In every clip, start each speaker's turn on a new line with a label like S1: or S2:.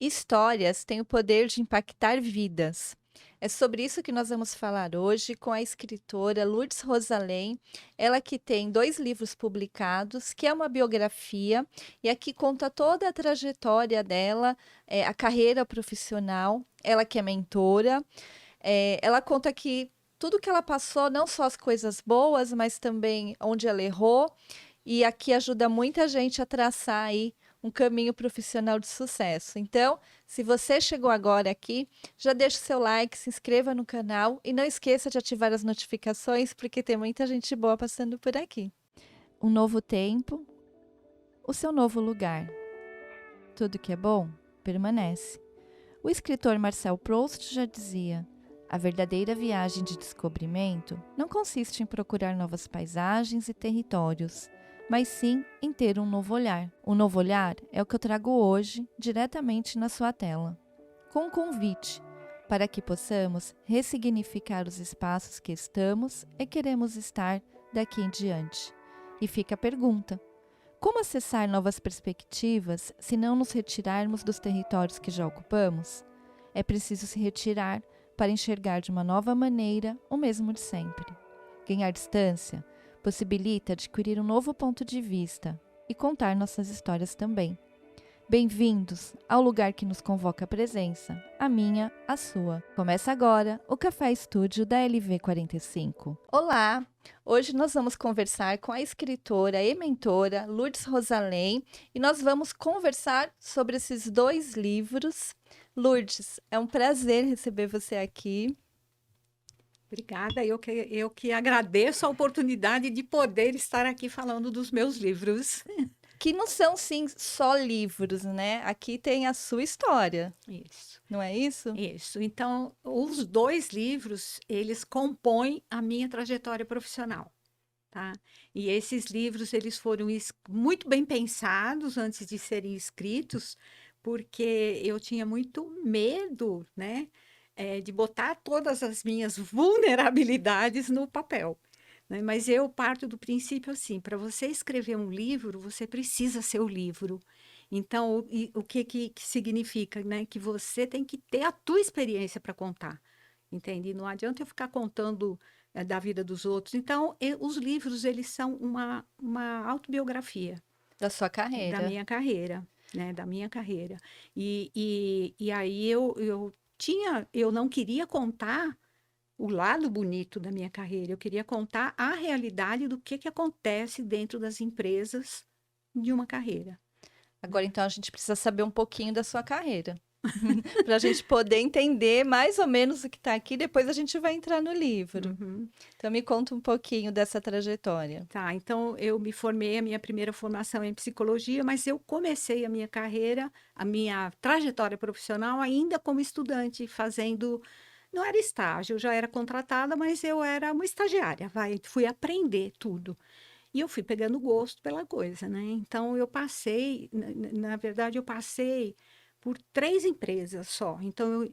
S1: Histórias têm o poder de impactar vidas. É sobre isso que nós vamos falar hoje com a escritora Lourdes Rosalém, ela que tem 2 livros publicados, que é uma biografia, e aqui conta toda a trajetória dela, a carreira profissional, ela que é mentora, ela conta que tudo que ela passou, não só as coisas boas, mas também onde ela errou, e aqui ajuda muita gente a traçar aí um caminho profissional de sucesso. Então, se você chegou agora aqui, já deixa o seu like, se inscreva no canal e não esqueça de ativar as notificações, porque tem muita gente boa passando por aqui. Um novo tempo, o seu novo lugar. Tudo que é bom permanece. O escritor Marcel Proust já dizia: a verdadeira viagem de descobrimento não consiste em procurar novas paisagens e territórios, mas sim em ter um novo olhar. O novo olhar é o que eu trago hoje diretamente na sua tela, com um convite para que possamos ressignificar os espaços que estamos e queremos estar daqui em diante. E fica a pergunta: como acessar novas perspectivas se não nos retirarmos dos territórios que já ocupamos? É preciso se retirar para enxergar de uma nova maneira o mesmo de sempre. Ganhar distância possibilita adquirir um novo ponto de vista e contar nossas histórias também. Bem-vindos ao lugar que nos convoca a presença, a minha, a sua. Começa agora o Café Estúdio da LV45. Olá! Hoje nós vamos conversar com a escritora e mentora Lourdes Rosalém e nós vamos conversar sobre esses 2 livros. Lourdes, é um prazer receber você aqui.
S2: Obrigada, eu que agradeço a oportunidade de poder estar aqui falando dos meus livros.
S1: Que não são, sim, só livros, né? Aqui tem a sua história,
S2: Isso,
S1: não é isso?
S2: isso. Então, os 2 livros, eles compõem a minha trajetória profissional, tá? E esses livros, eles foram muito bem pensados antes de serem escritos, porque eu tinha muito medo, né, de botar todas as minhas vulnerabilidades no papel, né? Mas eu parto do princípio assim, para você escrever um livro, você precisa ser o livro. Então, o que significa, né? Que você tem que ter a tua experiência para contar, entende? Não adianta eu ficar contando da vida dos outros. Então, os livros, eles são uma autobiografia
S1: Da sua
S2: da
S1: carreira.
S2: minha carreira, né? Da minha carreira. E aí eu não queria contar o lado bonito da minha carreira. Eu queria contar a realidade do que acontece dentro das empresas de uma carreira.
S1: Agora, então, a gente precisa saber um pouquinho da sua carreira, para a gente poder entender mais ou menos o que está aqui. Depois a gente vai entrar no livro.
S2: Uhum.
S1: Então, me conta um pouquinho dessa trajetória.
S2: Tá, então eu me formei, a minha primeira formação é em psicologia, mas eu comecei a minha carreira, a minha trajetória profissional ainda como estudante, fazendo, não era estágio, eu já era contratada, mas eu era uma estagiária, fui aprender tudo. E eu fui pegando gosto pela coisa, né? Então eu passei, na verdade, eu passei por 3 empresas só. Então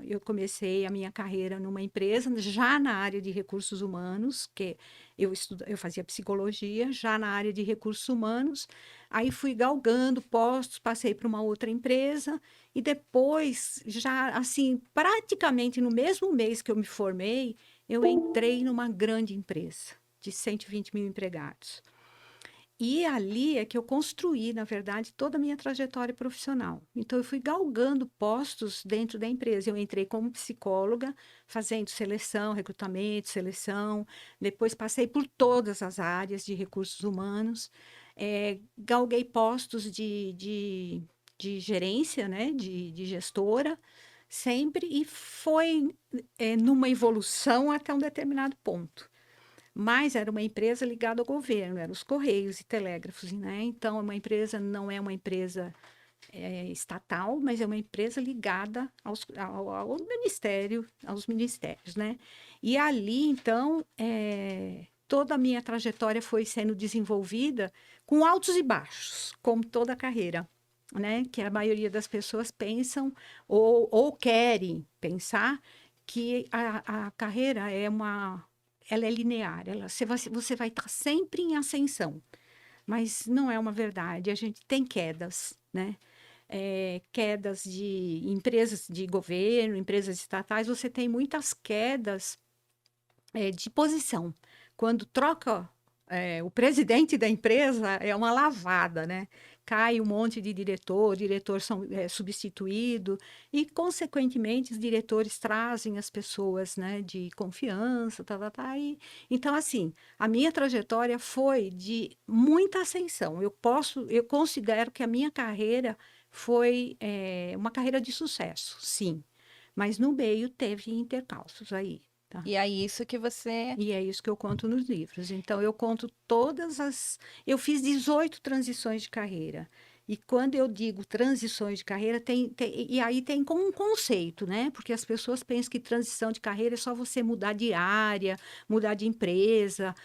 S2: eu comecei a minha carreira numa empresa já na área de recursos humanos, que eu fazia psicologia, já na área de recursos humanos. Aí fui galgando postos, passei para uma outra empresa e depois, já assim, praticamente no mesmo mês que eu me formei, eu entrei numa grande empresa de 120 mil empregados. E ali é que eu construí, na verdade, toda a minha trajetória profissional. Então, eu fui galgando postos dentro da empresa. Eu entrei como psicóloga, fazendo seleção, recrutamento, seleção. Depois, passei por todas as áreas de recursos humanos. Galguei postos de gerência, né, de gestora, sempre. E foi numa evolução até um determinado ponto. Mas era uma empresa ligada ao governo, eram os Correios e Telégrafos, né? Então, não é uma empresa estatal, mas é uma empresa ligada ao ministério, aos ministérios, né? E ali, então, toda a minha trajetória foi sendo desenvolvida com altos e baixos, como toda a carreira, né? Que a maioria das pessoas pensam ou querem pensar que a carreira ela é linear, você vai estar sempre em ascensão, mas não é uma verdade, a gente tem quedas, né? quedas de empresas de governo, empresas estatais, você tem muitas quedas de posição. Quando troca o presidente da empresa, é uma lavada, né? Cai um monte de diretor substituído, e, consequentemente, os diretores trazem as pessoas, né, de confiança, então, assim, a minha trajetória foi de muita ascensão. Eu considero que a minha carreira foi uma carreira de sucesso, sim, mas no meio teve intercalços aí. Tá?
S1: E aí, isso que você.
S2: E é isso que eu conto nos livros. Então, eu conto todas as. Eu fiz 18 transições de carreira. E quando eu digo transições de carreira, e aí tem como um conceito, né? Porque as pessoas pensam que transição de carreira é só você mudar de área, mudar de empresa,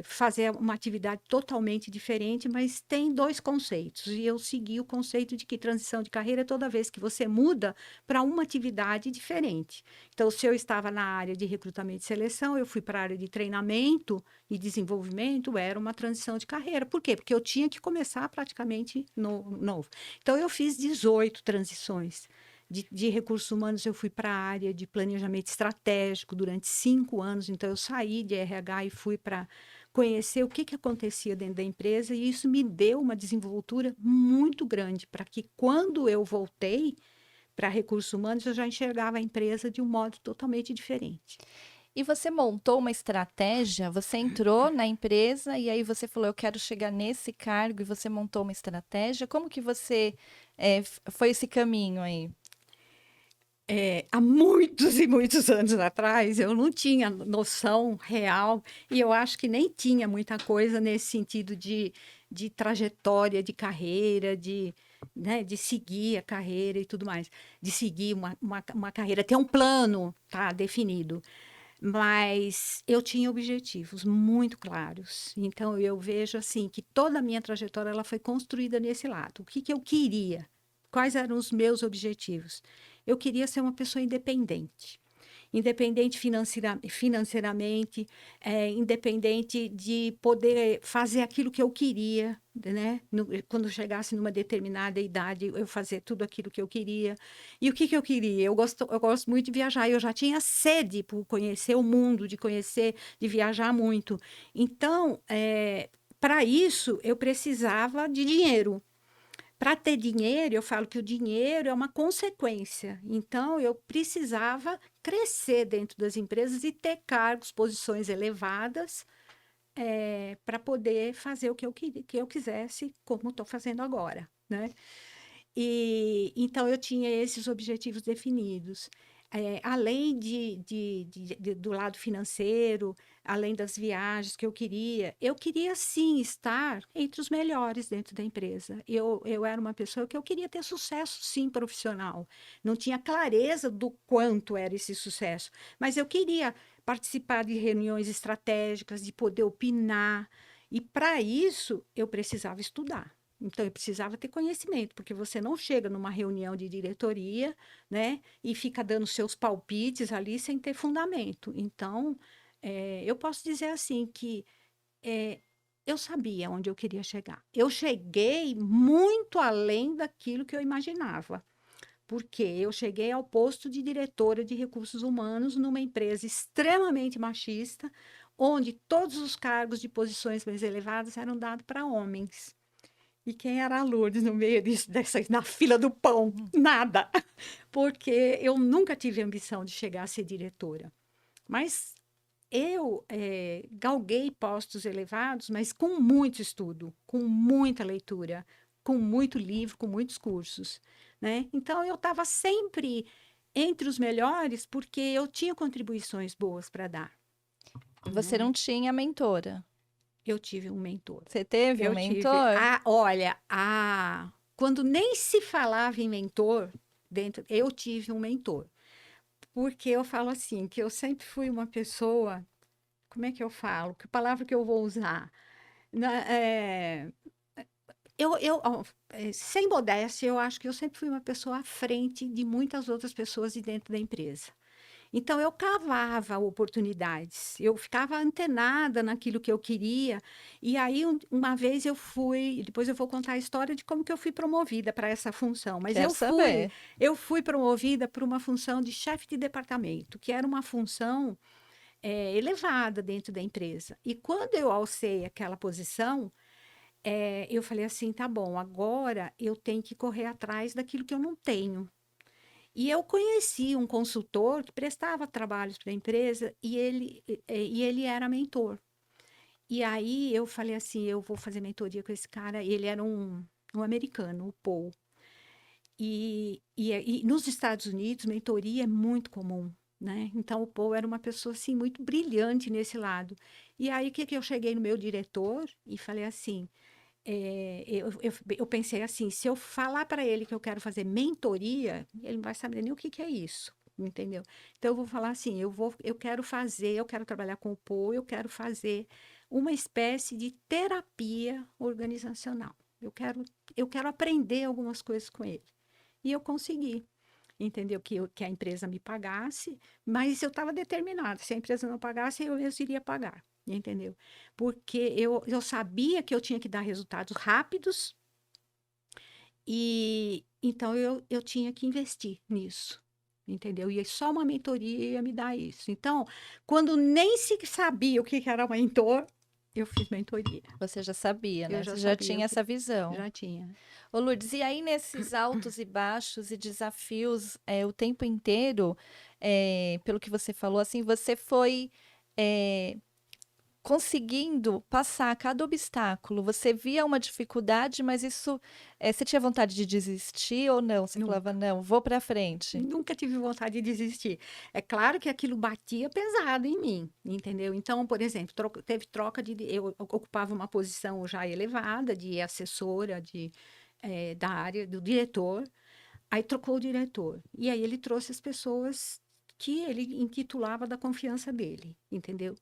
S2: fazer uma atividade totalmente diferente, mas tem dois conceitos. E eu segui o conceito de que transição de carreira é toda vez que você muda para uma atividade diferente. Então, se eu estava na área de recrutamento e seleção, eu fui para a área de treinamento e desenvolvimento, era uma transição de carreira. Por quê? Porque eu tinha que começar praticamente novo. Então, eu fiz 18 transições. De recursos humanos, eu fui para a área de planejamento estratégico durante 5 anos. Então, eu saí de RH e fui para conhecer o que acontecia dentro da empresa, e isso me deu uma desenvoltura muito grande para que, quando eu voltei para recursos humanos, eu já enxergava a empresa de um modo totalmente diferente.
S1: E você montou uma estratégia? Você entrou na empresa e aí você falou, eu quero chegar nesse cargo, e você montou uma estratégia? Como que você foi esse caminho aí?
S2: Há muitos e muitos anos atrás, eu não tinha noção real, e eu acho que nem tinha muita coisa nesse sentido de trajetória, de carreira, né, de seguir a carreira e tudo mais, de seguir uma carreira, ter um plano, tá, definido. Mas eu tinha objetivos muito claros. Então, eu vejo assim que toda a minha trajetória ela foi construída nesse lado. O que eu queria? Quais eram os meus objetivos? Eu queria ser uma pessoa independente. Independente financeiramente, independente de poder fazer aquilo que eu queria, né? Quando eu chegasse numa determinada idade, eu fazer tudo aquilo que eu queria. E o que eu queria? Eu gosto muito de viajar. Eu já tinha sede por conhecer o mundo, de conhecer, de viajar muito. Então, para isso, eu precisava de dinheiro. Para ter dinheiro, eu falo que o dinheiro é uma consequência. Então, eu precisava crescer dentro das empresas e ter cargos, posições elevadas, para poder fazer o que que eu quisesse, como estou fazendo agora, né? E então eu tinha esses objetivos definidos. Além do lado financeiro, além das viagens que eu queria sim estar entre os melhores dentro da empresa. Eu era uma pessoa que eu queria ter sucesso sim profissional. Não tinha clareza do quanto era esse sucesso, mas eu queria participar de reuniões estratégicas, de poder opinar. E para isso eu precisava estudar. Então, eu precisava ter conhecimento, porque você não chega numa reunião de diretoria, né, e fica dando seus palpites ali sem ter fundamento. Então, eu posso dizer assim que eh, eu sabia onde eu queria chegar. Eu cheguei muito além daquilo que eu imaginava, porque eu cheguei ao posto de diretora de recursos humanos numa empresa extremamente machista, onde todos os cargos de posições mais elevadas eram dados para homens. E quem era a Lourdes no meio na fila do pão? Nada. Porque eu nunca tive ambição de chegar a ser diretora. Mas eu galguei postos elevados, mas com muito estudo, com muita leitura, com muito livro, com muitos cursos, né? Então, eu estava sempre entre os melhores porque eu tinha contribuições boas para dar.
S1: E você não tinha mentora?
S2: Eu tive um mentor.
S1: Você teve um
S2: Eu tive.
S1: mentor?
S2: Olha, quando nem se falava em mentor, eu tive um mentor. Porque eu falo assim, que eu sempre fui uma pessoa. Como é que eu falo? Que palavra que eu vou usar? Na- é, ó, sem modéstia, eu acho que eu sempre fui uma pessoa à frente de muitas outras pessoas de dentro da empresa. Então, eu cavava oportunidades, eu ficava antenada naquilo que eu queria. E aí, uma vez eu fui, depois eu vou contar a história de como que eu fui promovida para essa função, mas
S1: Quero saber.
S2: eu fui promovida para uma função de chefe de departamento, que era uma função elevada dentro da empresa. E quando eu alcei aquela posição, eu falei assim, tá bom, agora eu tenho que correr atrás daquilo que eu não tenho. E eu conheci um consultor que prestava trabalhos para a empresa e ele era mentor. E aí eu falei assim, eu vou fazer mentoria com esse cara. Ele era um americano, o Paul. E nos Estados Unidos, mentoria é muito comum, né? Então o Paul era uma pessoa assim muito brilhante nesse lado. E aí que eu cheguei no meu diretor e falei assim, eu pensei assim, se eu falar para ele que eu quero fazer mentoria, ele não vai saber nem o que que é isso, entendeu? Então eu vou falar assim, eu quero trabalhar com o Paul, eu quero fazer uma espécie de terapia organizacional. Eu quero aprender algumas coisas com ele. E eu consegui, entendeu? Que a empresa me pagasse, mas eu estava determinada, se a empresa não pagasse, eu mesmo iria pagar, entendeu? Porque eu sabia que eu tinha que dar resultados rápidos e então eu tinha que investir nisso, entendeu? E só uma mentoria ia me dar isso. Então, quando nem se sabia o que que era mentor, eu fiz mentoria.
S1: Você já sabia,
S2: Eu
S1: né?
S2: já
S1: Você já
S2: sabia
S1: tinha
S2: o que
S1: essa visão.
S2: já tinha.
S1: Ô, Lourdes, e aí nesses altos e baixos e desafios o tempo inteiro, pelo que você falou, assim, você foi é, conseguindo passar cada obstáculo. Você via uma dificuldade, mas isso, você tinha vontade de desistir ou não? Você falava,
S2: Nunca.
S1: não, vou para frente.
S2: Nunca tive vontade de desistir. É claro que aquilo batia pesado em mim, entendeu? Então, por exemplo, teve troca de. Eu ocupava uma posição já elevada de assessora da área do diretor, aí trocou o diretor. E aí ele trouxe as pessoas que ele intitulava da confiança dele, entendeu?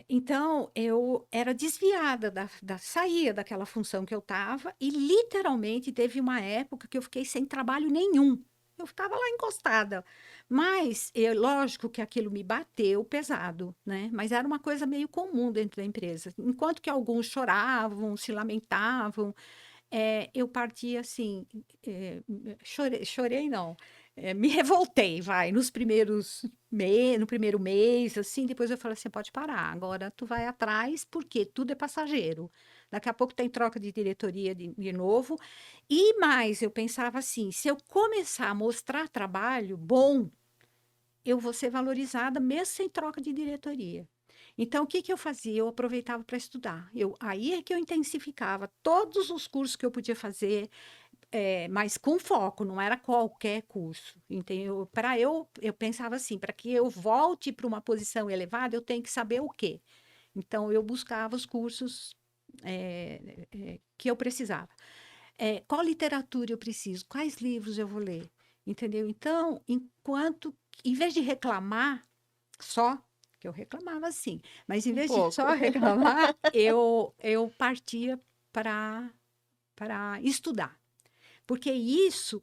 S2: Então, eu era desviada saía daquela função que eu estava e literalmente teve uma época que eu fiquei sem trabalho nenhum. Eu estava lá encostada. Mas, lógico que aquilo me bateu pesado, né? Mas era uma coisa meio comum dentro da empresa. Enquanto que alguns choravam, se lamentavam, eu partia assim, chorei não, me revoltei, vai, no primeiro mês, assim, depois eu falei assim, pode parar, agora tu vai atrás, porque tudo é passageiro. Daqui a pouco tem troca de diretoria de novo. E mais, eu pensava assim, se eu começar a mostrar trabalho bom, eu vou ser valorizada mesmo sem troca de diretoria. Então, o que que eu fazia? Eu aproveitava para estudar. Aí é que eu intensificava todos os cursos que eu podia fazer, mas com foco, não era qualquer curso. Entendeu? Eu pensava assim, para que eu volte para uma posição elevada, eu tenho que saber o quê? Então, eu buscava os cursos que eu precisava. Qual literatura eu preciso? Quais livros eu vou ler? Entendeu? Então, em vez de reclamar só, que eu reclamava assim, mas em
S1: Um
S2: vez de
S1: pouco.
S2: só reclamar, eu partia para estudar. Porque isso,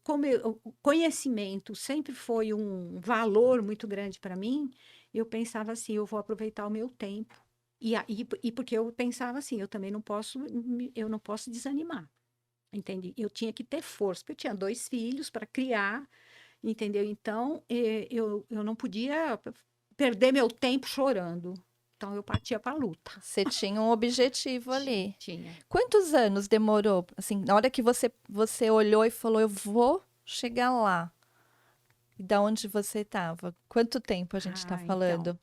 S2: o conhecimento sempre foi um valor muito grande para mim, eu pensava assim, eu vou aproveitar o meu tempo. E porque eu pensava assim, eu também não posso, eu não posso desanimar, entende? Eu tinha que ter força, porque eu tinha 2 filhos para criar, entendeu? Então, eu não podia perder meu tempo chorando. Então, eu partia para a luta.
S1: Você tinha um objetivo
S2: Tinha,
S1: ali.
S2: tinha.
S1: Quantos anos demorou? Assim, na hora que você olhou e falou, eu vou chegar lá. E da onde você estava? Quanto tempo a gente está
S2: Então,
S1: falando?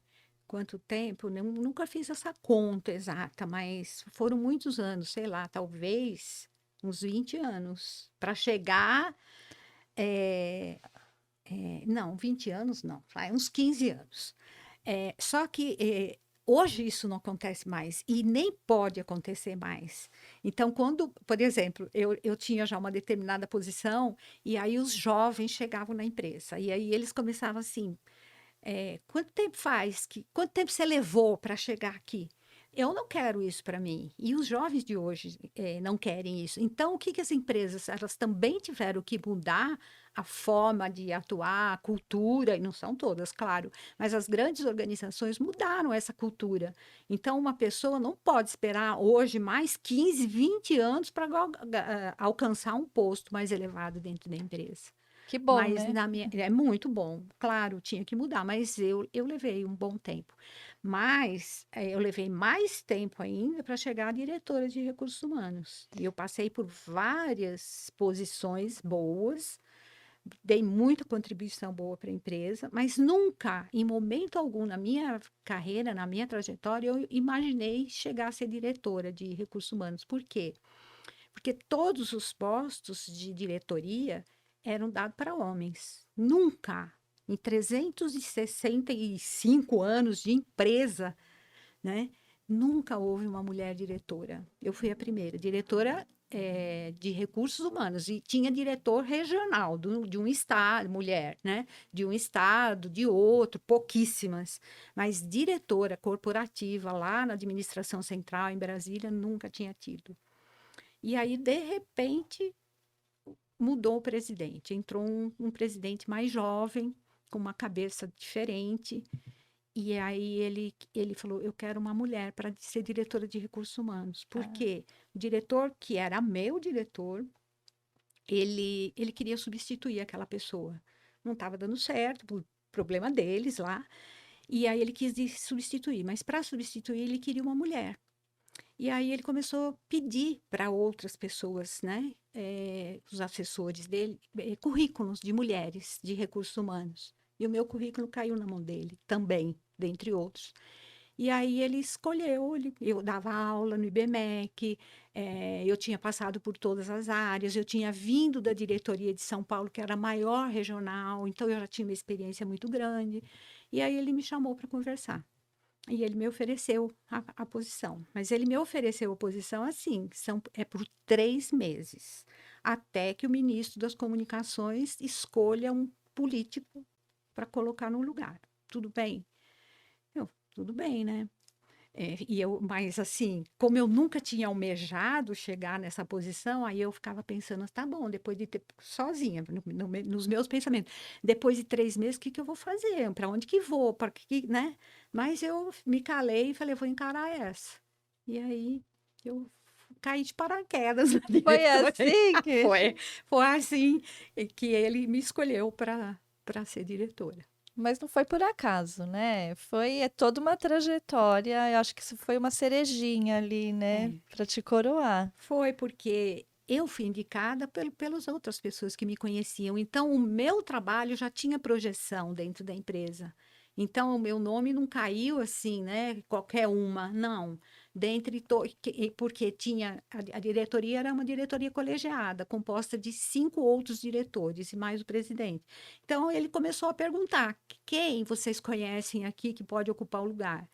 S2: quanto tempo? Nunca fiz essa conta exata, mas foram muitos anos, sei lá, talvez uns 20 anos, para chegar. Não, 20 anos não, vai uns 15 anos. Só que hoje isso não acontece mais e nem pode acontecer mais. Então, quando, por exemplo, eu tinha já uma determinada posição e aí os jovens chegavam na empresa e aí eles começavam assim, quanto tempo você levou para chegar aqui? Eu não quero isso para mim. E os jovens de hoje não querem isso. Então, o que que as empresas, elas também tiveram que mudar a forma de atuar, a cultura, e não são todas, claro, mas as grandes organizações mudaram essa cultura. Então, uma pessoa não pode esperar hoje mais 15, 20 anos para alcançar um posto mais elevado dentro da empresa.
S1: Que bom,
S2: Mas
S1: né?
S2: é muito bom, claro, tinha que mudar, mas eu levei um bom tempo. Mas eu levei mais tempo ainda para chegar à diretora de recursos humanos. E eu passei por várias posições boas, dei muita contribuição boa para a empresa, mas nunca, em momento algum na minha carreira, na minha trajetória, eu imaginei chegar a ser diretora de recursos humanos. Por quê? Porque todos os postos de diretoria eram dados para homens. Nunca, em 365 anos de empresa, né? Nunca houve uma mulher diretora. Eu fui a primeira diretora de recursos humanos e tinha diretor regional de um estado, mulher, né? De um estado, de outro, pouquíssimas. Mas diretora corporativa lá na administração central em Brasília nunca tinha tido. E aí, de repente, mudou o presidente. Entrou um presidente mais jovem, com uma cabeça diferente. E aí ele falou: eu quero uma mulher para ser diretora de recursos humanos. Por
S1: Ah,
S2: quê? O diretor, que era meu diretor, ele queria substituir aquela pessoa. Não estava dando certo, por problema deles lá. E aí ele quis substituir, mas para substituir ele queria uma mulher. E aí ele começou a pedir para outras pessoas, né, os assessores dele, currículos de mulheres de recursos humanos. E o meu currículo caiu na mão dele também, dentre outros. E aí ele escolheu, eu dava aula no IBMEC, eu tinha passado por todas as áreas, eu tinha vindo da diretoria de São Paulo, que era a maior regional, então eu já tinha uma experiência muito grande. E aí ele me chamou para conversar. E ele me ofereceu a posição. Mas ele me ofereceu a posição assim, é por 3 meses, até que o ministro das Comunicações escolha um político para colocar no lugar. Tudo bem? Tudo bem, né? Mas assim, como eu nunca tinha almejado chegar nessa posição, aí eu ficava pensando, tá bom, depois de ter, sozinha, nos meus pensamentos, depois de 3 meses, o que que eu vou fazer? Para onde que vou? Para que, né? Mas eu me calei e falei, vou encarar essa. E aí eu caí de paraquedas na
S1: foi
S2: diretoria.
S1: assim que.
S2: Foi assim que ele me escolheu para ser diretora.
S1: Mas não foi por acaso, né? É toda uma trajetória. Eu acho que isso foi uma cerejinha ali, né?
S2: É.
S1: Para te coroar.
S2: Foi porque eu fui indicada pelas outras pessoas que me conheciam. Então, o meu trabalho já tinha projeção dentro da empresa. Então, o meu nome não caiu assim, né? Qualquer uma, não. Porque tinha a diretoria era uma diretoria colegiada, composta de 5 outros diretores e mais o presidente. Então, ele começou a perguntar: quem vocês conhecem aqui que pode ocupar o lugar?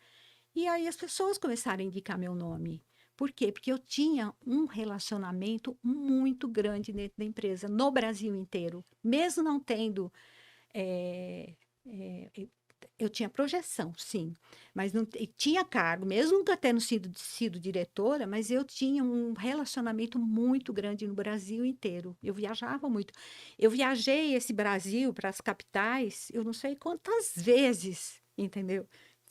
S2: E aí as pessoas começaram a indicar meu nome. Por quê? Porque eu tinha um relacionamento muito grande dentro da empresa, no Brasil inteiro. Mesmo não tendo. eh, eh, eu tinha projeção, sim, mas não tinha cargo, mesmo nunca tendo sido diretora, mas eu tinha um relacionamento muito grande no Brasil inteiro. Eu viajava muito. Eu viajei esse Brasil para as capitais, eu não sei quantas vezes, entendeu?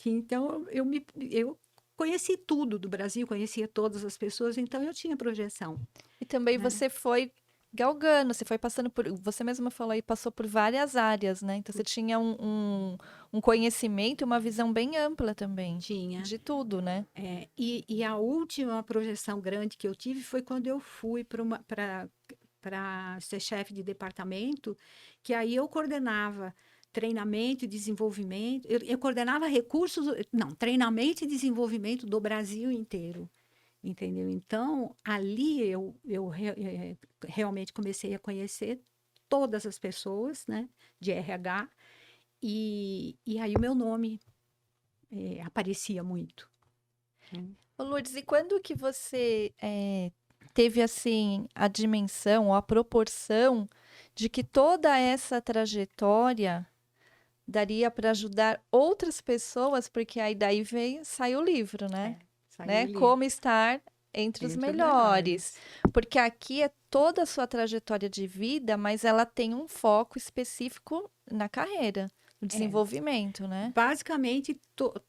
S2: Então, eu conheci tudo do Brasil, conhecia todas as pessoas, então eu tinha projeção,
S1: E também
S2: né?
S1: você foi galgando, você foi passando por. Você mesma falou aí, passou por várias áreas, né? Então você tinha um conhecimento e uma visão bem ampla também.
S2: Tinha.
S1: De tudo, né?
S2: E a última projeção grande que eu tive foi quando eu fui para ser chefe de departamento, que aí eu coordenava treinamento e desenvolvimento, eu coordenava recursos, não, treinamento e desenvolvimento do Brasil inteiro, entendeu? Então, ali realmente comecei a conhecer todas as pessoas, né, de RH, e aí o meu nome aparecia muito, né?
S1: Ô, Lourdes, e quando que você teve assim a dimensão ou a proporção de que toda essa trajetória daria para ajudar outras pessoas, porque aí daí veio, saiu o livro, né?
S2: Saiu o
S1: Né?
S2: livro.
S1: Como estar entre os
S2: Entre os
S1: melhores.
S2: melhores.
S1: Porque aqui é toda a sua trajetória de vida, mas ela tem um foco específico na carreira, no
S2: É.
S1: desenvolvimento, né?
S2: Basicamente,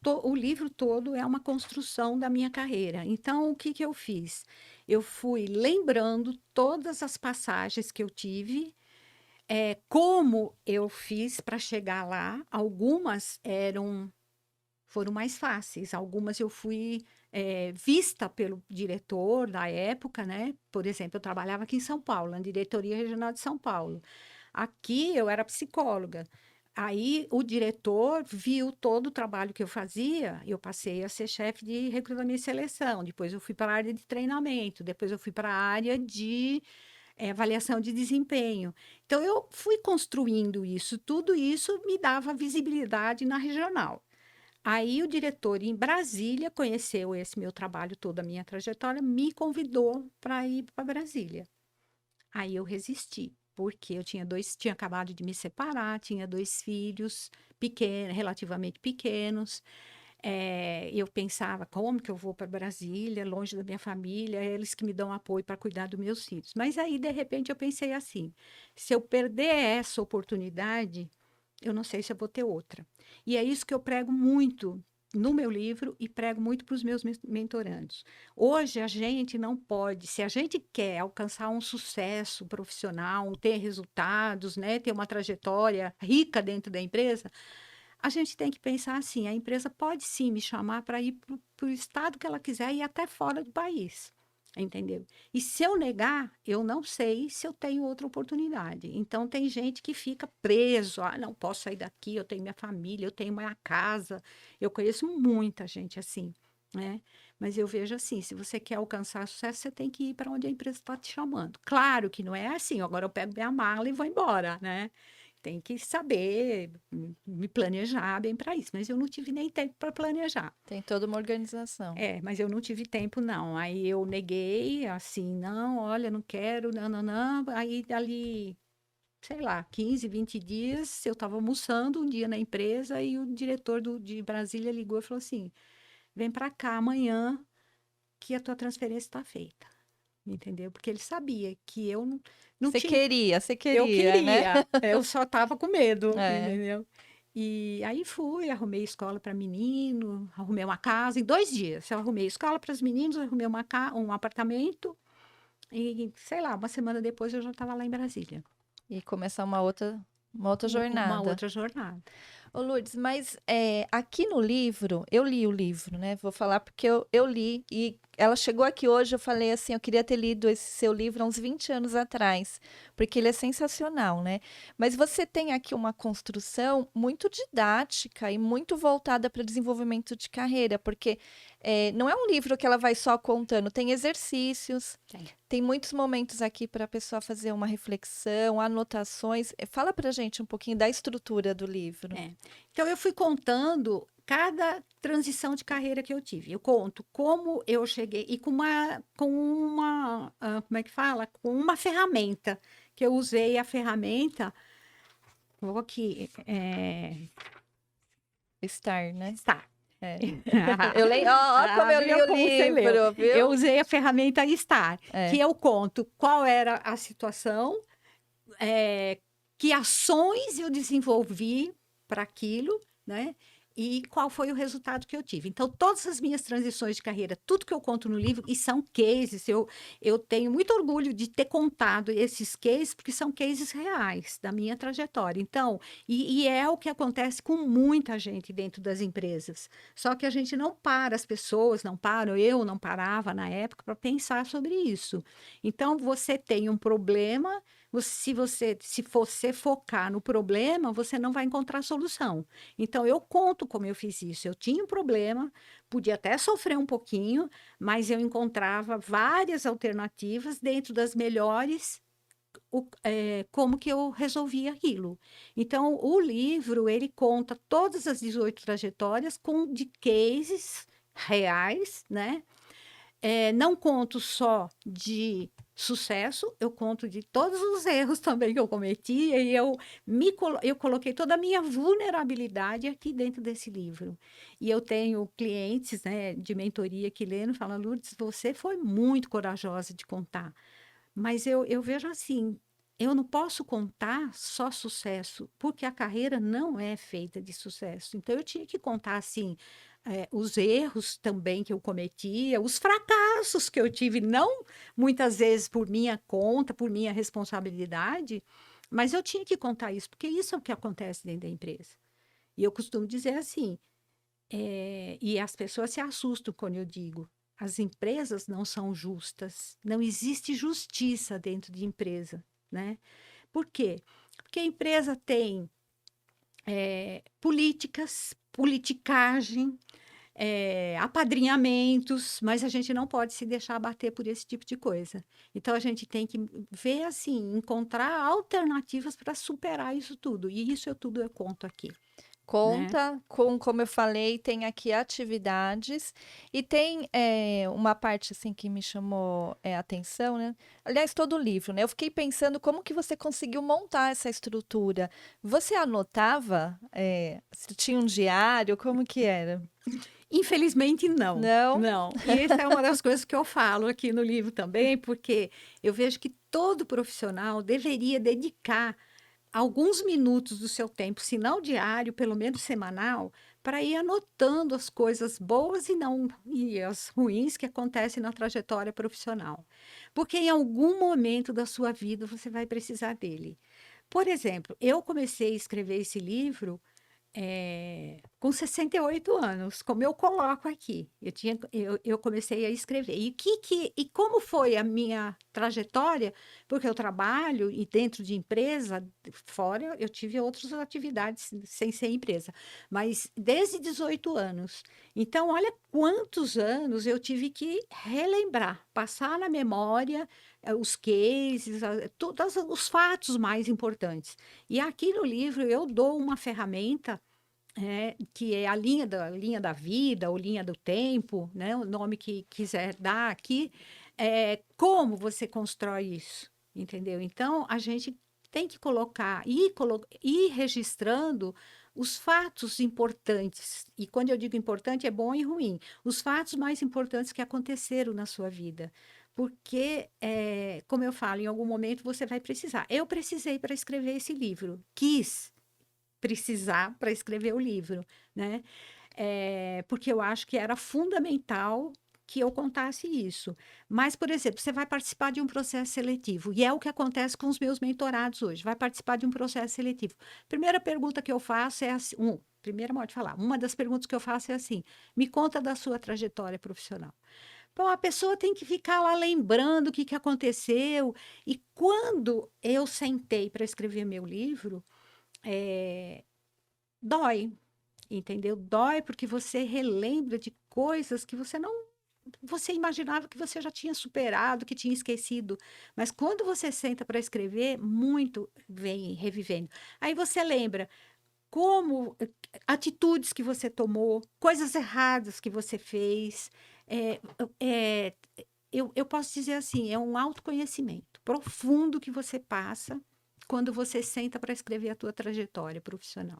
S2: o livro todo é uma construção da minha carreira. Então, o que que eu fiz? Eu fui lembrando todas as passagens que eu tive, como eu fiz para chegar lá. Algumas foram mais fáceis, algumas eu fui vista pelo diretor da época, né? Por exemplo, eu trabalhava aqui em São Paulo, na Diretoria Regional de São Paulo. Aqui eu era psicóloga. Aí o diretor viu todo o trabalho que eu fazia, eu passei a ser chefe de recrutamento e seleção, depois eu fui para a área de treinamento, depois eu fui para a área de avaliação de desempenho. Então eu fui construindo isso, tudo isso me dava visibilidade na regional. Aí o diretor em Brasília conheceu esse meu trabalho, toda a minha trajetória, me convidou para ir para Brasília. Aí eu resisti, porque eu tinha acabado de me separar, tinha 2 filhos pequenos, relativamente pequenos. Eu pensava, como que eu vou para Brasília, longe da minha família, eles que me dão apoio para cuidar dos meus filhos. Mas aí, de repente, eu pensei assim: se eu perder essa oportunidade, eu não sei se eu vou ter outra. E é isso que eu prego muito no meu livro e prego muito para os meus mentorandos. Hoje a gente não pode, se a gente quer alcançar um sucesso profissional, ter resultados, né, ter uma trajetória rica dentro da empresa, a gente tem que pensar assim: a empresa pode sim me chamar para ir para o estado que ela quiser e até fora do país. Entendeu? E se eu negar, eu não sei se eu tenho outra oportunidade. Então, tem gente que fica preso. Ah, não posso sair daqui, eu tenho minha família, eu tenho minha casa. Eu conheço muita gente assim, né? Mas eu vejo assim: se você quer alcançar sucesso, você tem que ir para onde a empresa está te chamando. Claro que não é assim, agora eu pego minha mala e vou embora, né? Tem que saber me planejar bem para isso. Mas eu não tive nem tempo para planejar.
S1: Tem toda uma organização.
S2: Mas eu não tive tempo, não. Aí eu neguei, assim, não, olha, não quero, não, não, não. Aí, dali, sei lá, 15, 20 dias, eu estava almoçando um dia na empresa e o diretor de Brasília ligou e falou assim: vem para cá amanhã que a tua transferência está feita. Entendeu? Porque ele sabia que eu não tinha.
S1: Você
S2: Eu
S1: queria, né?
S2: queria, eu só estava com medo,
S1: É.
S2: entendeu? E aí fui, arrumei escola para menino, arrumei uma casa em 2 dias. Eu arrumei escola para os meninos, arrumei um apartamento e, sei lá, uma semana depois eu já estava lá em Brasília.
S1: E começar uma outra
S2: Uma
S1: jornada.
S2: outra jornada.
S1: Ô Lourdes, mas aqui no livro, eu li o livro, né? Vou falar porque eu li e ela chegou aqui hoje, eu falei assim, eu queria ter lido esse seu livro há uns 20 anos atrás, porque ele é sensacional, né? Mas você tem aqui uma construção muito didática e muito voltada para desenvolvimento de carreira, porque não é um livro que ela vai só contando, tem exercícios,
S2: Tem.
S1: tem muitos momentos aqui para a pessoa fazer uma reflexão, anotações. Fala para gente um pouquinho da estrutura do livro.
S2: É. Então, eu fui contando cada transição de carreira que eu tive. Eu conto como eu cheguei e como é que fala? Com uma ferramenta, que eu usei a ferramenta, vou aqui,
S1: Estar, né?
S2: está.
S1: É. Eu leio, ó, como eu li
S2: Viu
S1: o
S2: como você leu?
S1: livro,
S2: Eu
S1: viu?
S2: usei a ferramenta Estar,
S1: É.
S2: que eu conto qual era a situação, que ações eu desenvolvi para aquilo, né? E qual foi o resultado que eu tive. Então, todas as minhas transições de carreira, tudo que eu conto no livro, e são cases, eu tenho muito orgulho de ter contado esses cases, porque são cases reais da minha trajetória. Então, e é o que acontece com muita gente dentro das empresas. Só que a gente não para, as pessoas não param, eu não parava na época para pensar sobre isso. Então, você tem um problema. Se você focar no problema, você não vai encontrar solução. Então, eu conto como eu fiz isso. Eu tinha um problema, podia até sofrer um pouquinho, mas eu encontrava várias alternativas dentro das melhores, como que eu resolvi aquilo. Então, o livro, ele conta todas as 18 trajetórias de cases reais, né? Não conto só de Sucesso, eu conto de todos os erros também que eu cometi, e eu coloquei toda a minha vulnerabilidade aqui dentro desse livro. E eu tenho clientes, né, de mentoria que lendo, falam, Lourdes, você foi muito corajosa de contar. Mas eu vejo assim, eu não posso contar só sucesso, porque a carreira não é feita de sucesso. Então eu tinha que contar assim, os erros também que eu cometia, os fracassos que eu tive, não muitas vezes por minha conta, por minha responsabilidade, mas eu tinha que contar isso, porque isso é o que acontece dentro da empresa. E eu costumo dizer assim, e as pessoas se assustam quando eu digo, as empresas não são justas, não existe justiça dentro de empresa, né? Por quê? Porque a empresa tem políticas, politicagem, apadrinhamentos, mas a gente não pode se deixar abater por esse tipo de coisa. Então a gente tem que ver assim, encontrar alternativas para superar isso tudo. E isso tudo eu conto aqui, né?
S1: Conta com, como eu falei, tem aqui atividades e tem uma parte assim que me chamou a atenção, né? Aliás, todo o livro, né? Eu fiquei pensando como que você conseguiu montar essa estrutura. Você anotava? Se tinha um diário? Como que era?
S2: Infelizmente, não.
S1: Não?
S2: Não. E essa é uma das coisas que eu falo aqui no livro também, porque eu vejo que todo profissional deveria dedicar alguns minutos do seu tempo, se não diário, pelo menos semanal, para ir anotando as coisas boas e as ruins que acontecem na trajetória profissional. Porque em algum momento da sua vida você vai precisar dele. Por exemplo, eu comecei a escrever esse livro com 68 anos, como eu coloco aqui. Eu comecei a escrever. E como foi a minha trajetória? Porque eu trabalho e dentro de empresa, fora eu tive outras atividades sem ser empresa, mas desde 18 anos. Então, olha quantos anos eu tive que relembrar, passar na memória os cases, todos os fatos mais importantes. E aqui no livro eu dou uma ferramenta que é a linha da vida, ou linha do tempo, né? O nome que quiser dar aqui, como você constrói isso, entendeu? Então, a gente tem que ir registrando os fatos importantes. E quando eu digo importante, é bom e ruim. Os fatos mais importantes que aconteceram na sua vida. Porque, como eu falo, em algum momento você vai precisar. Eu precisei para escrever esse livro, quis precisar para escrever o livro, né? Porque eu acho que era fundamental que eu contasse isso. Mas, por exemplo, você vai participar de um processo seletivo, e é o que acontece com os meus mentorados hoje, vai participar de um processo seletivo. Primeira pergunta que eu faço é assim, primeira modo de falar, uma das perguntas que eu faço é assim, me conta da sua trajetória profissional. Bom, a pessoa tem que ficar lá lembrando o que aconteceu, e quando eu sentei para escrever meu livro, é, dói, entendeu? Dói porque você relembra de coisas que você imaginava que você já tinha superado, que tinha esquecido. Mas quando você senta para escrever, muito vem revivendo. Aí você lembra como atitudes que você tomou, coisas erradas que você fez. É, é, eu posso dizer assim, é um autoconhecimento profundo que você passa quando você senta para escrever a tua trajetória profissional.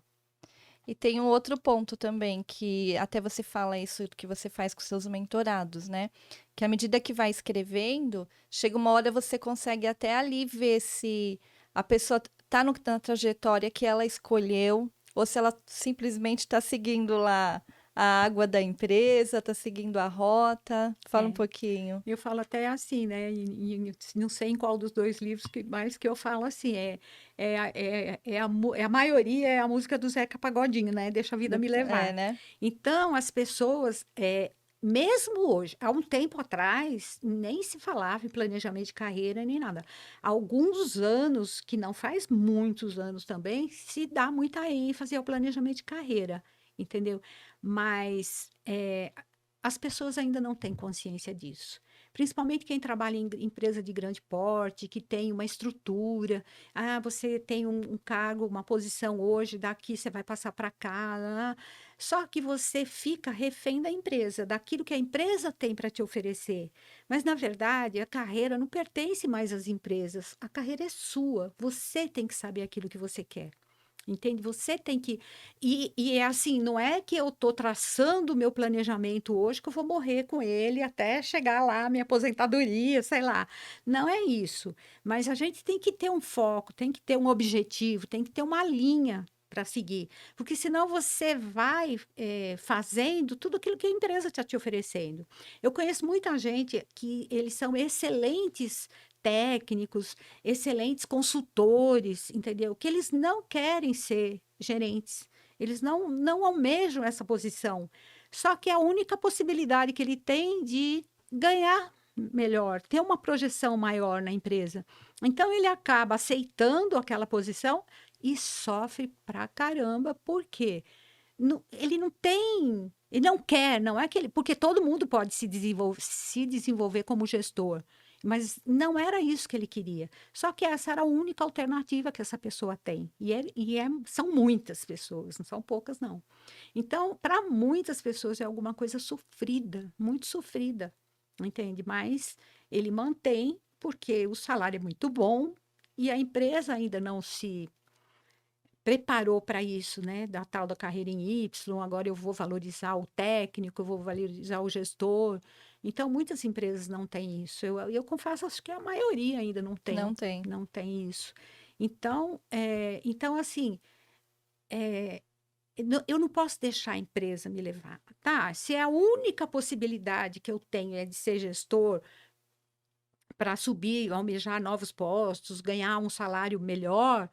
S1: E tem um outro ponto também, que até você fala isso que você faz com seus mentorados, né? Que à medida que vai escrevendo, chega uma hora você consegue até ali ver se a pessoa tá na trajetória que ela escolheu, ou se ela simplesmente está seguindo lá a água da empresa, está seguindo a rota. Fala um
S2: É.
S1: pouquinho.
S2: Eu falo até assim, né? Não sei em qual dos dois livros, mas que eu falo assim, a maioria é a música do Zeca Pagodinho, né? Deixa a vida me
S1: É,
S2: levar.
S1: né?
S2: Então, as pessoas, mesmo hoje, há um tempo atrás, nem se falava em planejamento de carreira nem nada. Há alguns anos, que não faz muitos anos também, se dá muita ênfase ao planejamento de carreira, entendeu? Mas as pessoas ainda não têm consciência disso. Principalmente quem trabalha em empresa de grande porte, que tem uma estrutura. Ah, você tem um cargo, uma posição hoje, daqui você vai passar para cá. Só que você fica refém da empresa, daquilo que a empresa tem para te oferecer. Mas, na verdade, a carreira não pertence mais às empresas. A carreira é sua. Você tem que saber aquilo que você quer. Entende? Você tem que. E é assim, não é que eu estou traçando o meu planejamento hoje, que eu vou morrer com ele até chegar lá, a minha aposentadoria, sei lá. Não é isso. Mas a gente tem que ter um foco, tem que ter um objetivo, tem que ter uma linha para seguir. Porque senão você vai fazendo tudo aquilo que a empresa está te oferecendo. Eu conheço muita gente que eles são excelentes técnicos, excelentes consultores, entendeu? Que eles não querem ser gerentes, eles não almejam essa posição. Só que é a única possibilidade que ele tem de ganhar melhor, ter uma projeção maior na empresa. Então ele acaba aceitando aquela posição e sofre pra caramba, porque ele não tem, ele não quer, não é que ele, porque todo mundo pode se desenvolver como gestor. Mas não era isso que ele queria. Só que essa era a única alternativa que essa pessoa tem. São muitas pessoas, não são poucas, não. Então, para muitas pessoas é alguma coisa sofrida, muito sofrida, entende? Mas ele mantém porque o salário é muito bom e a empresa ainda não se preparou para isso, né? Da tal da carreira em Y, agora eu vou valorizar o técnico, eu vou valorizar o gestor. Então, muitas empresas não têm isso. Eu confesso, acho que a maioria ainda não
S1: Não
S2: tem,
S1: tem.
S2: não tem isso. Então assim, eu não posso deixar a empresa me levar. Tá, se a única possibilidade que eu tenho é de ser gestor para subir, almejar novos postos, ganhar um salário melhor,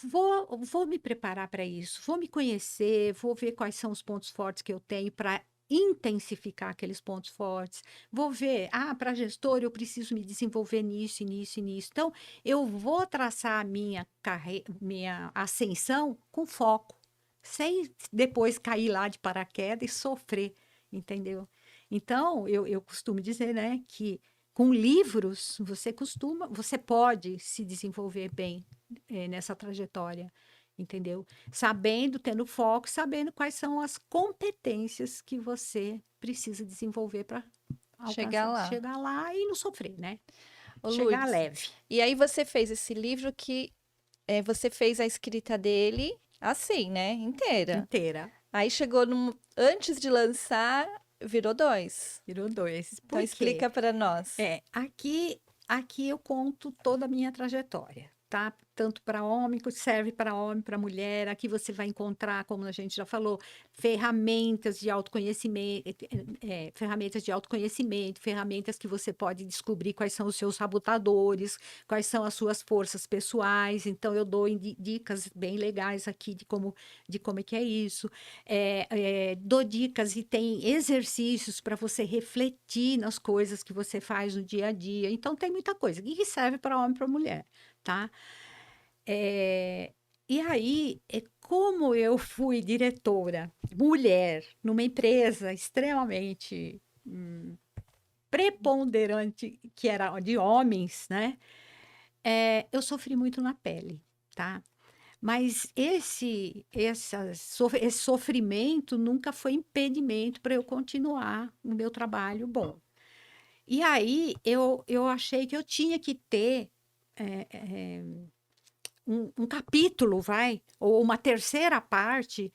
S2: vou me preparar para isso, vou me conhecer, vou ver quais são os pontos fortes que eu tenho para intensificar aqueles pontos fortes. Vou ver, para gestor eu preciso me desenvolver nisso, e nisso e nisso. Então, eu vou traçar a minha carreira, minha ascensão com foco, sem depois cair lá de paraquedas e sofrer, entendeu? Então, eu costumo dizer, né, que com livros você pode se desenvolver bem nessa trajetória, entendeu? Sabendo, tendo foco, sabendo quais são as competências que você precisa desenvolver para
S1: Chegar
S2: alcançar,
S1: lá.
S2: chegar lá e não sofrer, né?
S1: Ô,
S2: Chegar
S1: Lourdes,
S2: leve,
S1: e aí você fez esse livro que você fez a escrita dele assim, né? Inteira.
S2: inteira.
S1: Aí chegou antes de lançar, virou 2.
S2: Virou dois.
S1: Então
S2: Por quê?
S1: explica para nós.
S2: Aqui eu conto toda a minha trajetória, tá? Tanto para homem, que serve para homem, para mulher. Aqui você vai encontrar, como a gente já falou, ferramentas de autoconhecimento, ferramentas que você pode descobrir quais são os seus sabotadores, quais são as suas forças pessoais. Então, eu dou dicas bem legais aqui de como é que é isso. Dou dicas e tem exercícios para você refletir nas coisas que você faz no dia a dia. Então, tem muita coisa e que serve para homem e para mulher, tá? É, e aí, como eu fui diretora mulher numa empresa extremamente preponderante, que era de homens, né? Eu sofri muito na pele, tá? Mas esse sofrimento nunca foi impedimento para eu continuar no meu trabalho bom. E aí eu achei que eu tinha que ter um capítulo, ou uma terceira parte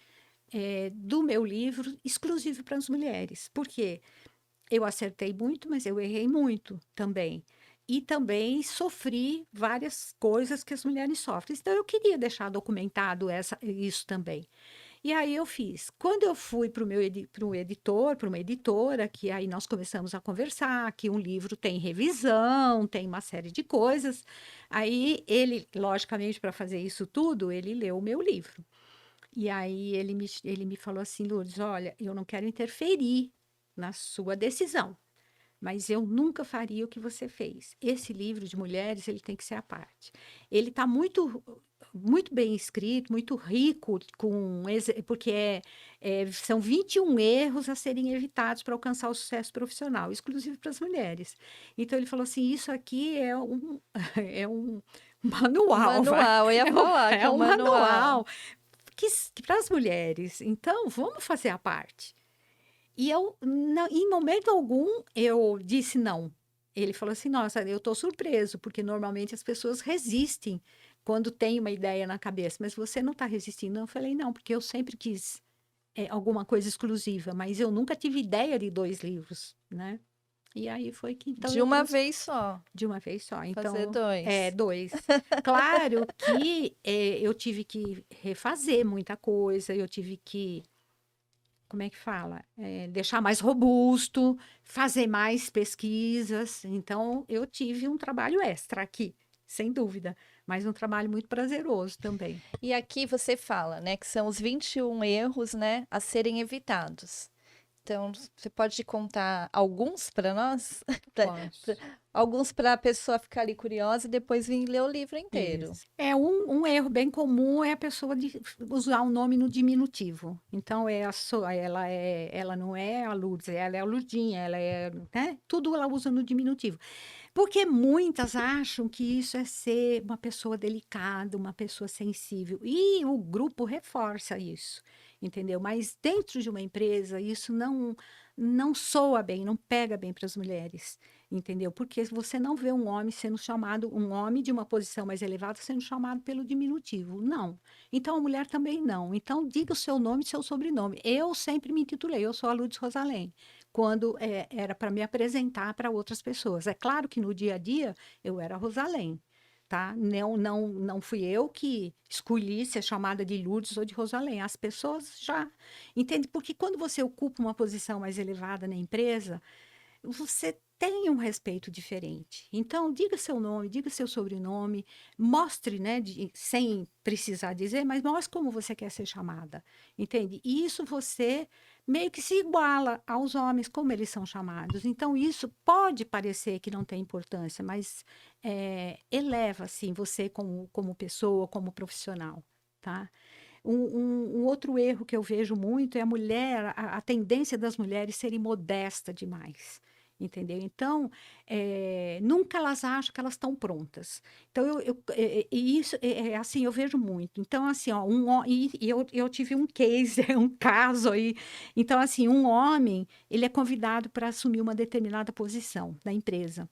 S2: do meu livro exclusivo para as mulheres. Por quê? Eu acertei muito, mas eu errei muito também. E também sofri várias coisas que as mulheres sofrem. Então, eu queria deixar documentado isso também. E aí eu fiz. Quando eu fui para o editor, para uma editora, que aí nós começamos a conversar, que um livro tem revisão, tem uma série de coisas. Aí ele, logicamente, para fazer isso tudo, ele leu o meu livro. E aí ele me falou assim, Lourdes, olha, eu não quero interferir na sua decisão, mas eu nunca faria o que você fez. Esse livro de mulheres, ele tem que ser à parte. Ele está muito bem escrito, muito rico, porque são 21 erros a serem evitados para alcançar o sucesso profissional, exclusivo para as mulheres. Então, ele falou assim, isso aqui é um manual,
S1: Manual, eu ia falar que
S2: é
S1: é um
S2: um
S1: manual.
S2: manual que para as mulheres, então vamos fazer a parte. E eu, em momento algum, eu disse não. Ele falou assim, nossa, eu estou surpreso, porque normalmente as pessoas resistem quando tem uma ideia na cabeça, mas você não está resistindo. Eu falei, não, porque eu sempre quis alguma coisa exclusiva, mas eu nunca tive ideia de 2 livros, né? E aí foi que então
S1: De
S2: eu
S1: uma
S2: trouxe
S1: vez só,
S2: de uma vez só.
S1: fazer
S2: Então,
S1: dois.
S2: 2. Claro que eu tive que refazer muita coisa, eu tive que, como é que fala? Deixar mais robusto, fazer mais pesquisas. Então, eu tive um trabalho extra aqui, sem dúvida, mas um trabalho muito prazeroso também.
S1: E aqui você fala, né, que são os 21 erros, né, a serem evitados. Então, você pode contar alguns para nós?
S2: Posso.
S1: Alguns para a pessoa ficar ali curiosa e depois vir ler o livro inteiro.
S2: Isso. Um erro bem comum é a pessoa usar o nome no diminutivo. Então, ela não é a Lourdes, ela é a Lurdinha, ela é, né? Tudo ela usa no diminutivo. Porque muitas acham que isso é ser uma pessoa delicada, uma pessoa sensível. E o grupo reforça isso, entendeu? Mas dentro de uma empresa, isso não soa bem, não pega bem para as mulheres, entendeu? Porque você não vê um homem sendo chamado, um homem de uma posição mais elevada sendo chamado pelo diminutivo. Não. Então a mulher também não. Então diga o seu nome e seu sobrenome. Eu sempre me intitulei, eu sou a Lourdes Rosalém quando era para me apresentar para outras pessoas. É claro que no dia a dia eu era Rosalém, tá? Não fui eu que escolhi ser chamada de Lourdes ou de Rosalém. As pessoas já entendem, porque quando você ocupa uma posição mais elevada na empresa, você tem um respeito diferente. Então, diga seu nome, diga seu sobrenome, mostre, né, sem precisar dizer, mas mostre como você quer ser chamada, entende? E isso você meio que se iguala aos homens, como eles são chamados. Então, isso pode parecer que não tem importância, mas eleva, assim, você como pessoa, como profissional, tá? Um outro erro que eu vejo muito é a tendência das mulheres serem modesta demais. Entendeu? Então, nunca elas acham que elas estão prontas. Então, e isso assim, eu vejo muito. Então, assim, ó, e eu tive um case, um caso aí. Então, assim, um homem, ele é convidado para assumir uma determinada posição na empresa.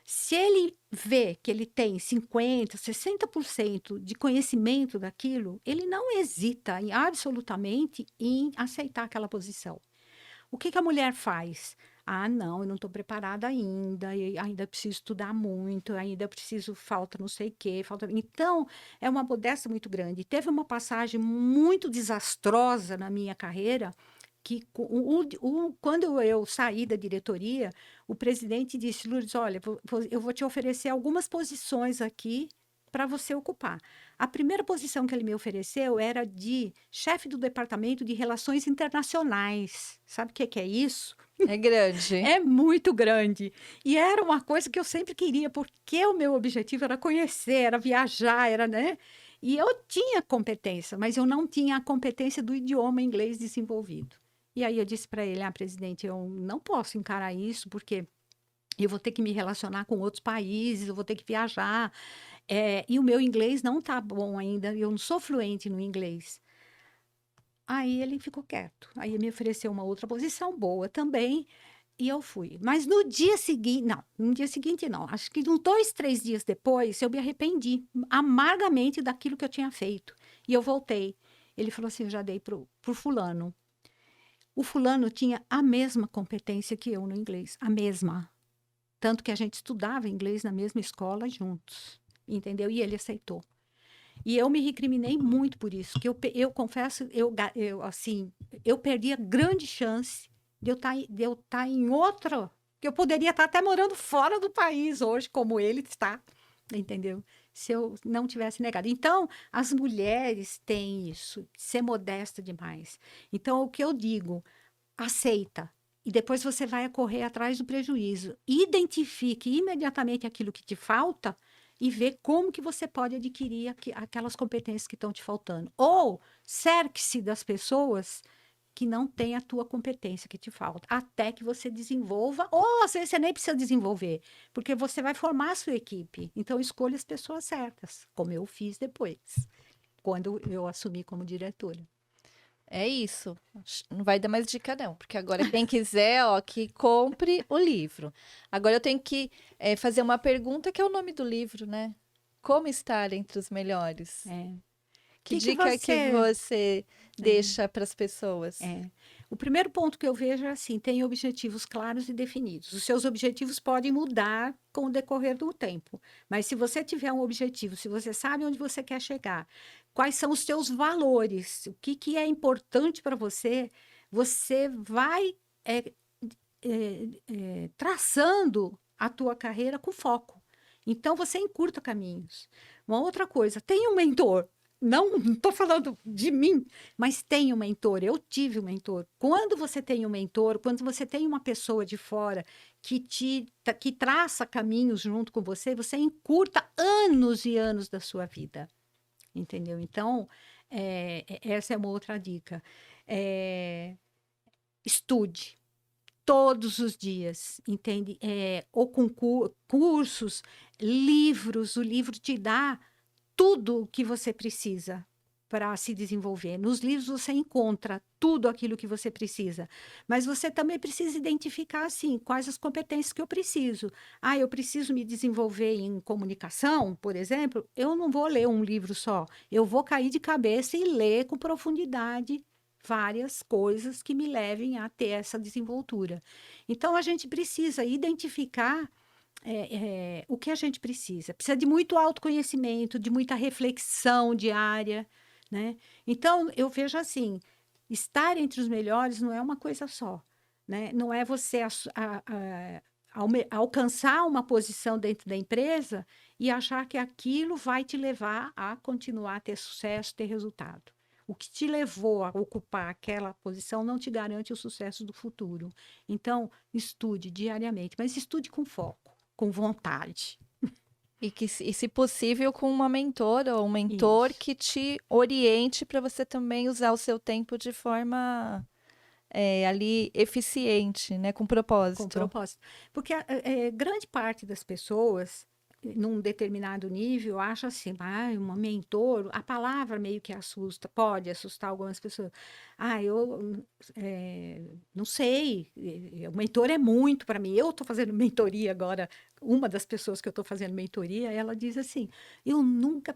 S2: Se ele vê que ele tem 50, 60% de conhecimento daquilo, ele não hesita absolutamente em aceitar aquela posição. O que que a mulher faz? Ah, não, eu não estou preparada ainda, e ainda preciso estudar muito, ainda preciso, falta não sei o quê, falta. Então, é uma modéstia muito grande. Teve uma passagem muito desastrosa na minha carreira, que quando eu saí da diretoria, o presidente disse, Lourdes, olha, eu vou te oferecer algumas posições aqui para você ocupar. A primeira posição que ele me ofereceu era de chefe do departamento de relações internacionais. Sabe o que que é isso?
S1: É grande.
S2: É muito grande. E era uma coisa que eu sempre queria, porque o meu objetivo era conhecer, era viajar, era, né? E eu tinha competência, mas eu não tinha a competência do idioma inglês desenvolvido. E aí eu disse para ele, presidente, eu não posso encarar isso, porque eu vou ter que me relacionar com outros países, eu vou ter que viajar, e o meu inglês não está bom ainda, eu não sou fluente no inglês. Aí ele ficou quieto. Aí ele me ofereceu uma outra posição boa também, e eu fui. Mas no dia seguinte, não, no dia seguinte não. Acho que uns 2, 3 dias depois, eu me arrependi amargamente daquilo que eu tinha feito. E eu voltei. Ele falou assim: eu já dei pro fulano. O fulano tinha a mesma competência que eu no inglês, a mesma. Tanto que a gente estudava inglês na mesma escola juntos, entendeu? E ele aceitou. E eu me recriminei muito por isso, que eu confesso, assim, eu perdi a grande chance de eu estar em outra, que eu poderia estar até morando fora do país hoje, como ele está, entendeu? Se eu não tivesse negado. Então, as mulheres têm isso, ser modesta demais. Então, o que eu digo, aceita. E depois você vai correr atrás do prejuízo. Identifique imediatamente aquilo que te falta e vê como que você pode adquirir aquelas competências que estão te faltando. Ou cerque-se das pessoas que não têm a tua competência que te falta, até que você desenvolva, ou às vezes você nem precisa desenvolver, porque você vai formar a sua equipe. Então, escolha as pessoas certas, como eu fiz depois. quando eu assumi como diretora.
S1: É isso. Não vai dar mais dica, não, porque agora quem quiser, ó, que compre o livro. Agora eu tenho que fazer uma pergunta que é o nome do livro, né? Como estar entre os melhores?
S2: É.
S1: Que
S2: Que
S1: dica que
S2: você...
S1: você deixa para as pessoas?
S2: O primeiro ponto que eu vejo é assim, tem objetivos claros e definidos. Os seus objetivos podem mudar com o decorrer do tempo, mas se você tiver um objetivo, se você sabe onde você quer chegar, quais são os seus valores, o que, que é importante para você, você vai traçando a tua carreira com foco. Então, você encurta caminhos. Uma outra coisa, tem um mentor. Não estou falando de mim, mas tem um mentor. Eu tive um mentor. Quando você tem um mentor, quando você tem uma pessoa de fora que traça caminhos junto com você, você encurta anos e anos da sua vida. Entendeu? Então, essa é uma outra dica. Estude todos os dias, entende? Ou com cursos, livros, o livro te dá tudo o que você precisa para se desenvolver. Nos livros você encontra tudo aquilo que você precisa, mas você também precisa identificar, assim, quais as competências que eu preciso. Ah, eu preciso me desenvolver em comunicação, por exemplo, eu não vou ler um livro só, eu vou cair de cabeça e ler com profundidade várias coisas que me levem a ter essa desenvoltura. Então, a gente precisa identificar o que a gente precisa. Precisa de muito autoconhecimento, de muita reflexão diária, né? Então, eu vejo assim, estar entre os melhores não é uma coisa só, né? Não é você alcançar uma posição dentro da empresa e achar que aquilo vai te levar a continuar a ter sucesso, ter resultado. O que te levou a ocupar aquela posição não te garante o sucesso do futuro. Então, estude diariamente, mas estude com foco, com vontade.
S1: E se possível, com uma mentora ou um mentor
S2: Isso.
S1: que te oriente para você também usar o seu tempo de forma ali eficiente, né? Com
S2: Com
S1: propósito.
S2: propósito. Porque grande parte das pessoas, num determinado nível, acha assim, uma mentor, a palavra meio que assusta, pode assustar algumas pessoas. Eu não sei, o mentor é muito para mim. Eu estou fazendo mentoria agora, uma das pessoas que eu estou fazendo mentoria, ela diz assim, eu nunca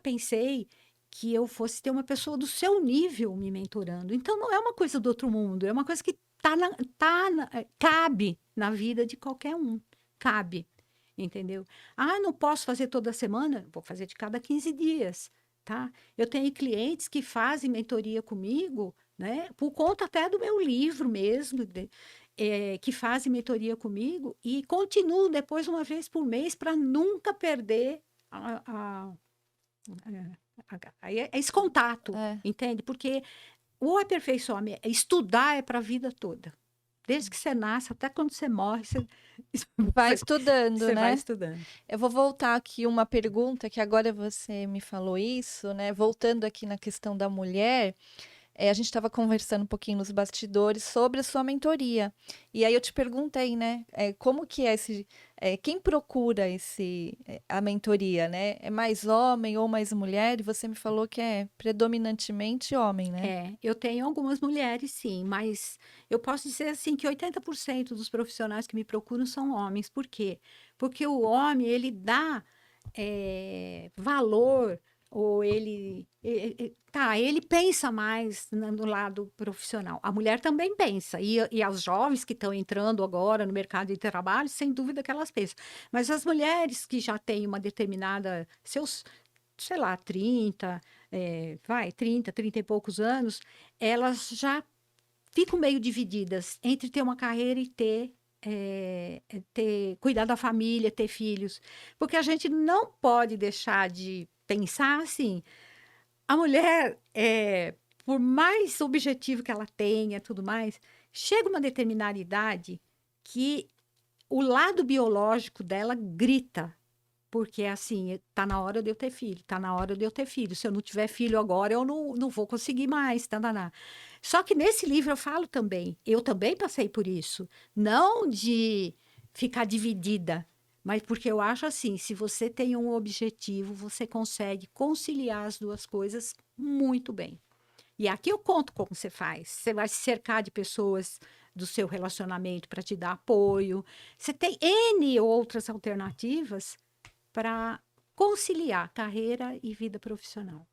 S2: pensei que eu fosse ter uma pessoa do seu nível me mentorando. Então, não é uma coisa do outro mundo, é uma coisa que cabe na vida de qualquer um. Cabe, entendeu? Não posso fazer toda semana? Vou fazer de cada 15 dias, tá? Eu tenho clientes que fazem mentoria comigo, né? Por conta até do meu livro mesmo, que fazem mentoria comigo e continuam depois uma vez por mês para nunca perder esse contato,
S1: É.
S2: entende? Porque o aperfeiçoamento, estudar é para a vida toda. Desde que você nasce até quando você morre,
S1: Vai estudando,
S2: você vai
S1: né?
S2: estudando.
S1: Eu vou voltar aqui uma pergunta que agora você me falou isso, né? Voltando aqui na questão da mulher. A gente estava conversando um pouquinho nos bastidores sobre a sua mentoria. E aí eu te perguntei, né, como que é quem procura a mentoria, né? É mais homem ou mais mulher? E você me falou que é predominantemente homem, né?
S2: Eu tenho algumas mulheres, sim, mas eu posso dizer assim que 80% dos profissionais que me procuram são homens. Por quê? Porque o homem, ele dá valor, ou ele pensa mais no lado profissional. A mulher também pensa, e as jovens que estão entrando agora no mercado de trabalho, sem dúvida que elas pensam. Mas as mulheres que já têm uma determinada, sei lá, 30 e poucos anos, elas já ficam meio divididas entre ter uma carreira e cuidar da família, ter filhos. Porque a gente não pode deixar de pensar assim, a mulher, por mais objetivo que ela tenha, tudo mais, chega uma determinada idade que o lado biológico dela grita, porque assim, tá na hora de eu ter filho, tá na hora de eu ter filho. Se eu não tiver filho agora, eu não vou conseguir mais, tananá. Só que nesse livro eu falo também, eu também passei por isso, não de ficar dividida, Mas porque eu acho assim, se você tem um objetivo, você consegue conciliar as duas coisas muito bem. E aqui eu conto como você faz. Você vai se cercar de pessoas do seu relacionamento para te dar apoio. Você tem N outras alternativas para conciliar carreira e vida profissional.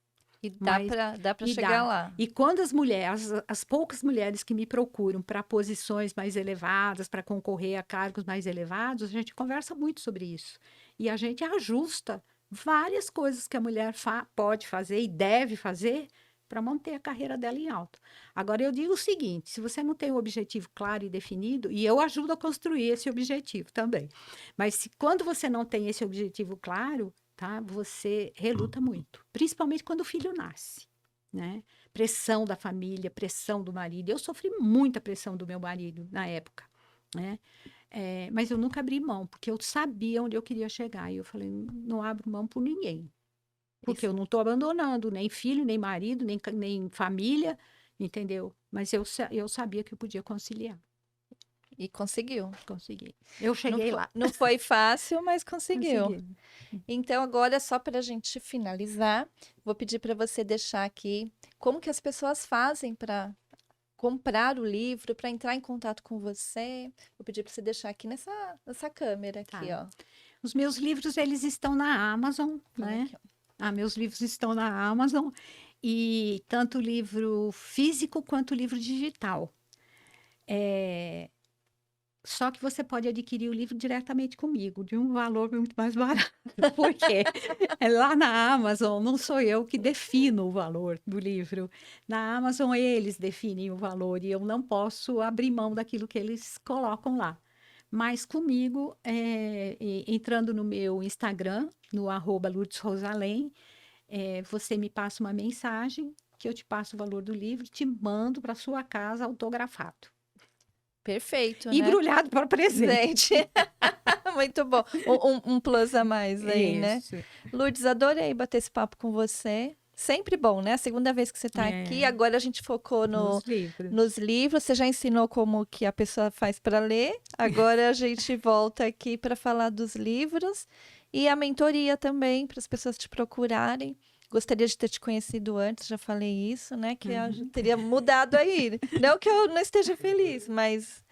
S1: E
S2: Mas
S1: dá para
S2: e
S1: chegar
S2: dá.
S1: lá.
S2: E quando as mulheres, as poucas mulheres que me procuram para posições mais elevadas, para concorrer a cargos mais elevados, a gente conversa muito sobre isso. E a gente ajusta várias coisas que a mulher pode fazer e deve fazer para manter a carreira dela em alta. Agora, eu digo o seguinte: se você não tem um objetivo claro e definido, e eu ajudo a construir esse objetivo também, mas quando você não tem esse objetivo claro, tá? Você reluta muito, principalmente quando o filho nasce, né? Pressão da família, pressão do marido. Eu sofri muita pressão do meu marido na época, né? Mas eu nunca abri mão, porque eu sabia onde eu queria chegar. E eu falei, não abro mão por ninguém. Porque
S1: Isso.
S2: eu não estou abandonando nem filho, nem marido, nem família, entendeu? Mas eu sabia que eu podia conciliar.
S1: E conseguiu.
S2: Consegui. Eu cheguei lá.
S1: Não foi fácil, mas conseguiu.
S2: Consegui.
S1: Então, agora, só para a gente finalizar, vou pedir para você deixar aqui como que as pessoas fazem para comprar o livro, para entrar em contato com você. Vou pedir para você deixar aqui nessa câmera aqui,
S2: Tá.
S1: ó.
S2: Os meus livros, eles estão na Amazon,
S1: Fala
S2: né?
S1: aqui, ó.
S2: Meus livros estão na Amazon, e tanto o livro físico quanto o livro digital. Só que você pode adquirir o livro diretamente comigo, de um valor muito mais barato. Porque lá na Amazon não sou eu que defino o valor do livro. Na Amazon eles definem o valor e eu não posso abrir mão daquilo que eles colocam lá. Mas comigo, entrando no meu Instagram, no @LourdesRosalém, você me passa uma mensagem que eu te passo o valor do livro, te mando para sua casa autografado.
S1: Perfeito, né?
S2: Embrulhado para presente.
S1: Gente, muito bom. Um plus a mais aí, né?
S2: Isso.
S1: Lourdes, adorei bater esse papo com você. Sempre bom, né? A segunda vez que você está aqui. Agora a gente focou
S2: Nos livros.
S1: nos livros. Você já ensinou como que a pessoa faz para ler. Agora a gente volta aqui para falar dos livros. E a mentoria também, para as pessoas te procurarem. Gostaria de ter te conhecido antes, já falei isso, né? Que eu teria mudado aí. Não que eu não esteja feliz, mas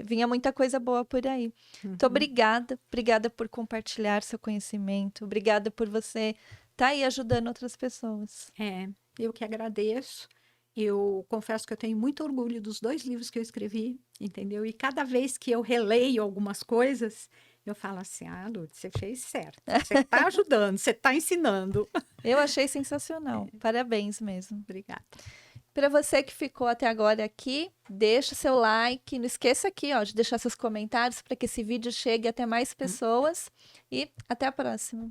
S1: vinha muita coisa boa por aí. Muito obrigada. Obrigada por compartilhar seu conhecimento. Obrigada por você estar aí ajudando outras pessoas.
S2: Eu que agradeço. Eu confesso que eu tenho muito orgulho dos 2 livros que eu escrevi, entendeu? E cada vez que eu releio algumas coisas, eu falo assim, Lourdes, você fez certo. Você está ajudando, você está ensinando.
S1: Eu achei sensacional. Parabéns mesmo.
S2: Obrigada.
S1: Para você que ficou até agora aqui, deixa seu like. Não esqueça aqui, ó, de deixar seus comentários para que esse vídeo chegue até mais pessoas. E até a próxima.